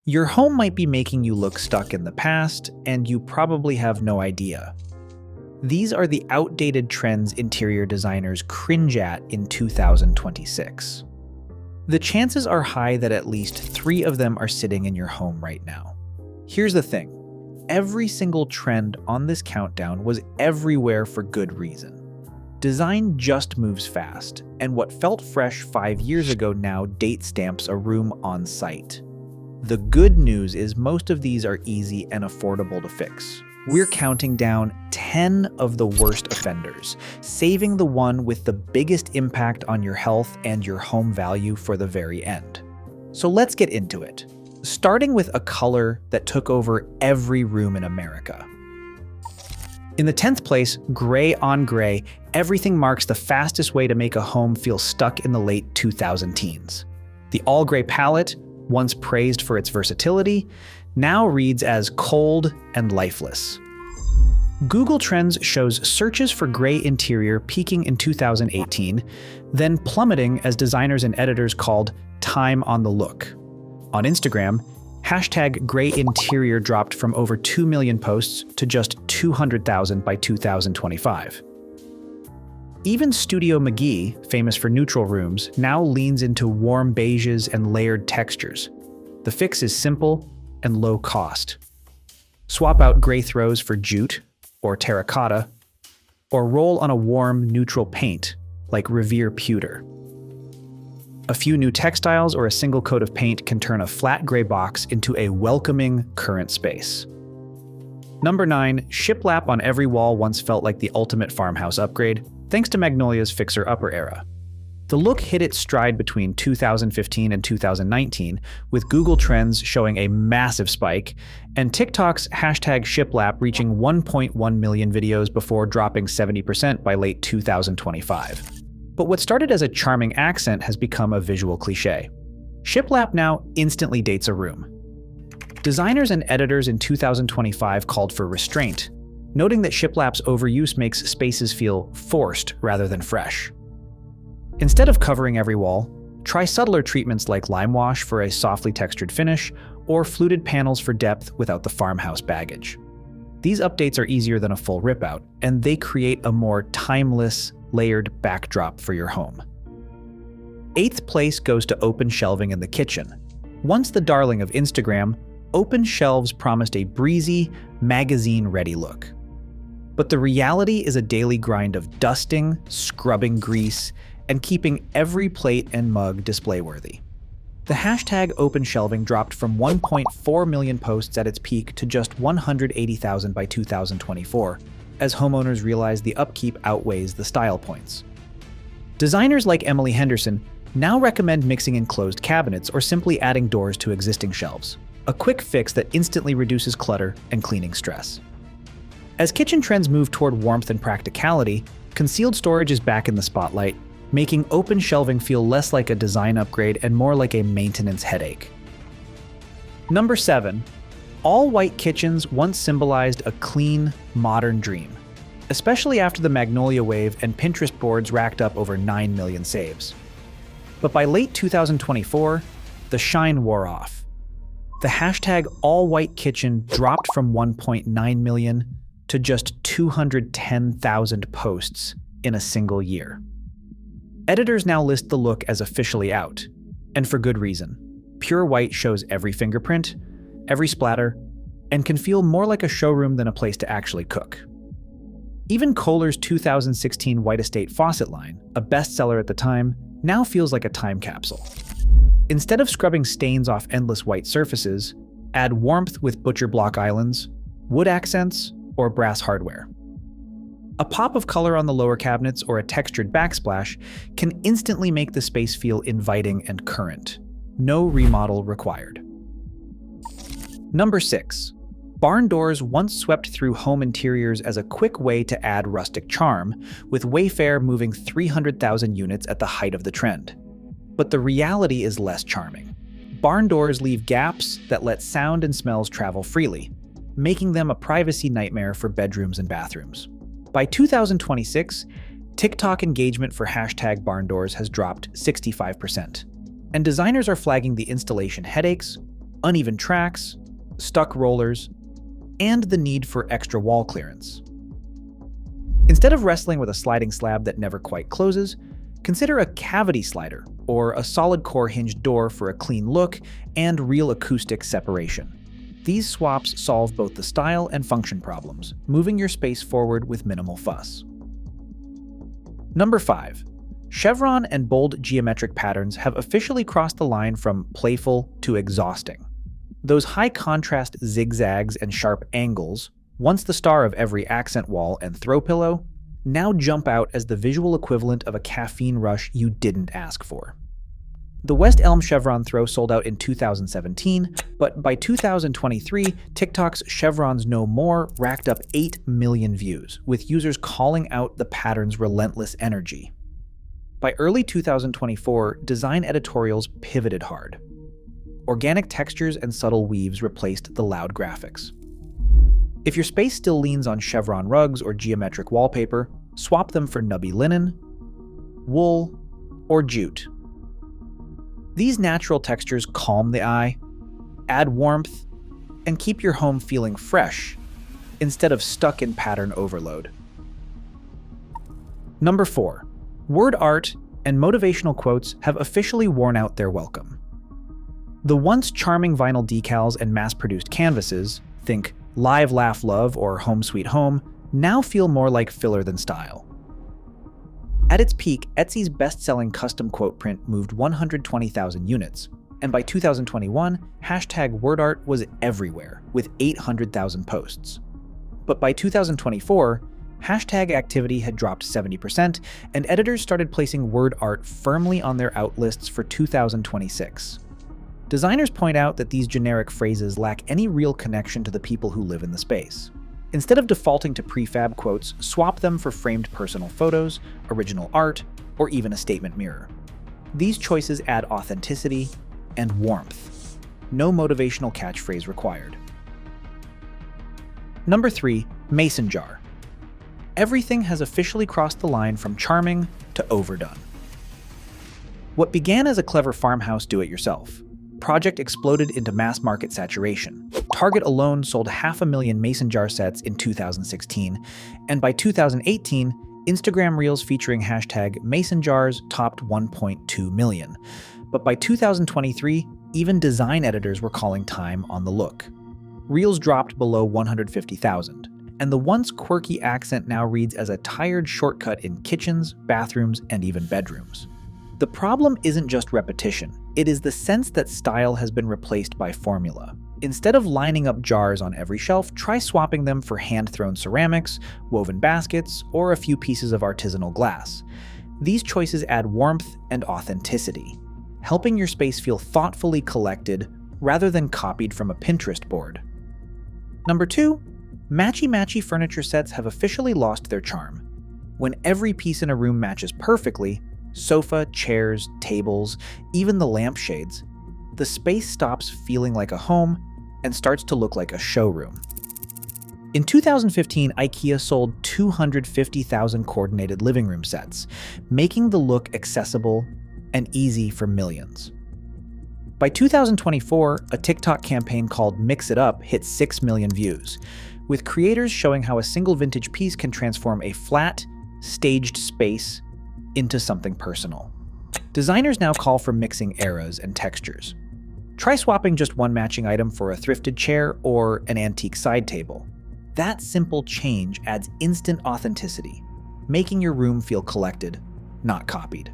Your home might be making you look stuck in the past, and you probably have no idea. These are the outdated trends interior designers cringe at in 2026. The chances are high that at least 3 of them are sitting in your home right now. Here's the thing. Every single trend on this countdown was everywhere for good reason. Design just moves fast, and what felt fresh 5 years ago now date stamps a room on site. The good news is most of these are easy and affordable to fix. We're counting down 10 of the worst offenders, saving the one with the biggest impact on your health and your home value for the very end. So let's get into it, starting with a color that took over every room in America. In the 10th place, gray on gray, everything marks the fastest way to make a home feel stuck in the late 2010s. The all-gray palette, once praised for its versatility, now reads as cold and lifeless. Google Trends shows searches for gray interior peaking in 2018, then plummeting as designers and editors called time on the look. On Instagram, hashtag gray interior dropped from over 2 million posts to just 200,000 by 2025. Even Studio McGee, famous for neutral rooms, now leans into warm beiges and layered textures. The fix is simple and low cost. Swap out gray throws for jute or terracotta, or roll on a warm, neutral paint like Revere Pewter. A few new textiles or a single coat of paint can turn a flat gray box into a welcoming current space. Number 9, shiplap on every wall once felt like the ultimate farmhouse upgrade, thanks to Magnolia's fixer-upper era. The look hit its stride between 2015 and 2019, with Google Trends showing a massive spike, and TikTok's hashtag shiplap reaching 1.1 million videos before dropping 70% by late 2025. But what started as a charming accent has become a visual cliché. Shiplap now instantly dates a room. Designers and editors in 2025 called for restraint, noting that shiplap's overuse makes spaces feel forced rather than fresh. Instead of covering every wall, try subtler treatments like lime wash for a softly textured finish, or fluted panels for depth without the farmhouse baggage. These updates are easier than a full rip-out, and they create a more timeless, layered backdrop for your home. 8th place goes to open shelving in the kitchen. Once the darling of Instagram, open shelves promised a breezy, magazine-ready look. But the reality is a daily grind of dusting, scrubbing grease, and keeping every plate and mug display-worthy. The hashtag open shelving dropped from 1.4 million posts at its peak to just 180,000 by 2024, as homeowners realize the upkeep outweighs the style points. Designers like Emily Henderson now recommend mixing in closed cabinets or simply adding doors to existing shelves, a quick fix that instantly reduces clutter and cleaning stress. As kitchen trends move toward warmth and practicality, concealed storage is back in the spotlight, making open shelving feel less like a design upgrade and more like a maintenance headache. Number 7. All-white kitchens once symbolized a clean, modern dream, especially after the Magnolia wave and Pinterest boards racked up over 9 million saves. But by late 2024, the shine wore off. The hashtag all-white kitchen dropped from 1.9 million to just 210,000 posts in a single year. Editors now list the look as officially out, and for good reason. Pure white shows every fingerprint, every splatter, and can feel more like a showroom than a place to actually cook. Even Kohler's 2016 White Estate faucet line, a bestseller at the time, now feels like a time capsule. Instead of scrubbing stains off endless white surfaces, add warmth with butcher block islands, wood accents, or brass hardware. A pop of color on the lower cabinets or a textured backsplash can instantly make the space feel inviting and current. No remodel required. Number 6. Barn doors once swept through home interiors as a quick way to add rustic charm, with Wayfair moving 300,000 units at the height of the trend. But the reality is less charming. Barn doors leave gaps that let sound and smells travel freely, making them a privacy nightmare for bedrooms and bathrooms. By 2026, TikTok engagement for hashtag barn doors has dropped 65%, and designers are flagging the installation headaches, uneven tracks, stuck rollers, and the need for extra wall clearance. Instead of wrestling with a sliding slab that never quite closes, consider a cavity slider or a solid core hinged door for a clean look and real acoustic separation. These swaps solve both the style and function problems, moving your space forward with minimal fuss. Number 5. Chevron and bold geometric patterns have officially crossed the line from playful to exhausting. Those high-contrast zigzags and sharp angles, once the star of every accent wall and throw pillow, now jump out as the visual equivalent of a caffeine rush you didn't ask for. The West Elm chevron throw sold out in 2017, but by 2023, TikTok's Chevrons No More racked up 8 million views, with users calling out the pattern's relentless energy. By early 2024, design editorials pivoted hard. Organic textures and subtle weaves replaced the loud graphics. If your space still leans on chevron rugs or geometric wallpaper, swap them for nubby linen, wool, or jute. These natural textures calm the eye, add warmth, and keep your home feeling fresh instead of stuck in pattern overload. Number 4. Word art and motivational quotes have officially worn out their welcome. The once charming vinyl decals and mass-produced canvases, think Live, Laugh, Love or Home Sweet Home, now feel more like filler than style. At its peak, Etsy's best-selling custom quote print moved 120,000 units, and by 2021, #WordArt was everywhere, with 800,000 posts. But by 2024, hashtag activity had dropped 70%, and editors started placing word art firmly on their out lists for 2026. Designers point out that these generic phrases lack any real connection to the people who live in the space. Instead of defaulting to prefab quotes, swap them for framed personal photos, original art, or even a statement mirror. These choices add authenticity and warmth. No motivational catchphrase required. Number 3. Mason jar. Everything has officially crossed the line from charming to overdone. What began as a clever farmhouse do-it-yourself project exploded into mass market saturation. Target alone sold 500,000 mason jar sets in 2016, and by 2018, Instagram Reels featuring #mason jars topped 1.2 million. But by 2023, even design editors were calling time on the look. Reels dropped below 150,000, and the once quirky accent now reads as a tired shortcut in kitchens, bathrooms, and even bedrooms. The problem isn't just repetition, it is the sense that style has been replaced by formula. Instead of lining up jars on every shelf, try swapping them for hand-thrown ceramics, woven baskets, or a few pieces of artisanal glass. These choices add warmth and authenticity, helping your space feel thoughtfully collected rather than copied from a Pinterest board. Number 2, matchy-matchy furniture sets have officially lost their charm. When every piece in a room matches perfectly, sofa, chairs, tables, even the lampshades, the space stops feeling like a home and starts to look like a showroom. In 2015, IKEA sold 250,000 coordinated living room sets, making the look accessible and easy for millions. By 2024, a TikTok campaign called Mix It Up hit 6 million views, with creators showing how a single vintage piece can transform a flat, staged space into something personal. Designers now call for mixing eras and textures. Try swapping just one matching item for a thrifted chair or an antique side table. That simple change adds instant authenticity, making your room feel collected, not copied.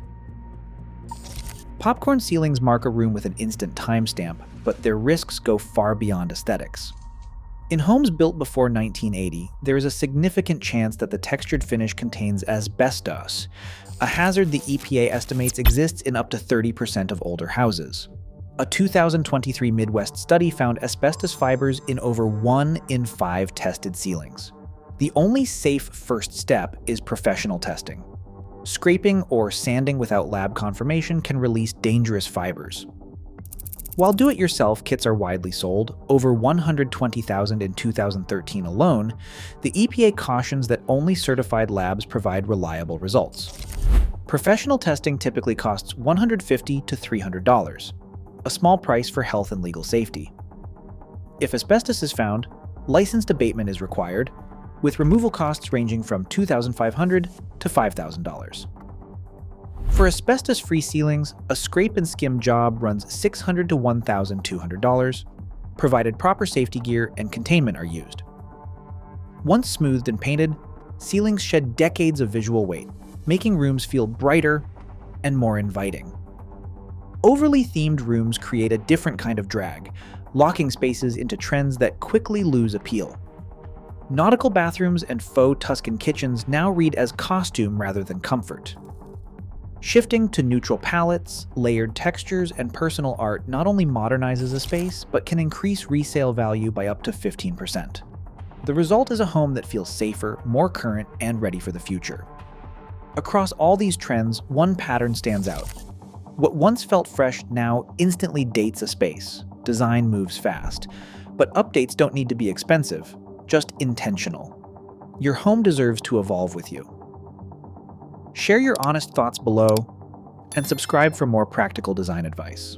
Popcorn ceilings mark a room with an instant timestamp, but their risks go far beyond aesthetics. In homes built before 1980, there is a significant chance that the textured finish contains asbestos, a hazard the EPA estimates exists in up to 30% of older houses. A 2023 Midwest study found asbestos fibers in over 1 in 5 tested ceilings. The only safe first step is professional testing. Scraping or sanding without lab confirmation can release dangerous fibers. While do-it-yourself kits are widely sold, over 120,000 in 2013 alone, the EPA cautions that only certified labs provide reliable results. Professional testing typically costs $150 to $300, a small price for health and legal safety. If asbestos is found, licensed abatement is required, with removal costs ranging from $2,500 to $5,000. For asbestos-free ceilings, a scrape and skim job runs $600 to $1,200, provided proper safety gear and containment are used. Once smoothed and painted, ceilings shed decades of visual weight, making rooms feel brighter and more inviting. Overly themed rooms create a different kind of drag, locking spaces into trends that quickly lose appeal. Nautical bathrooms and faux Tuscan kitchens now read as costume rather than comfort. Shifting to neutral palettes, layered textures, and personal art not only modernizes a space, but can increase resale value by up to 15%. The result is a home that feels safer, more current, and ready for the future. Across all these trends, one pattern stands out. What once felt fresh now instantly dates a space. Design moves fast. But updates don't need to be expensive, just intentional. Your home deserves to evolve with you. Share your honest thoughts below, and subscribe for more practical design advice.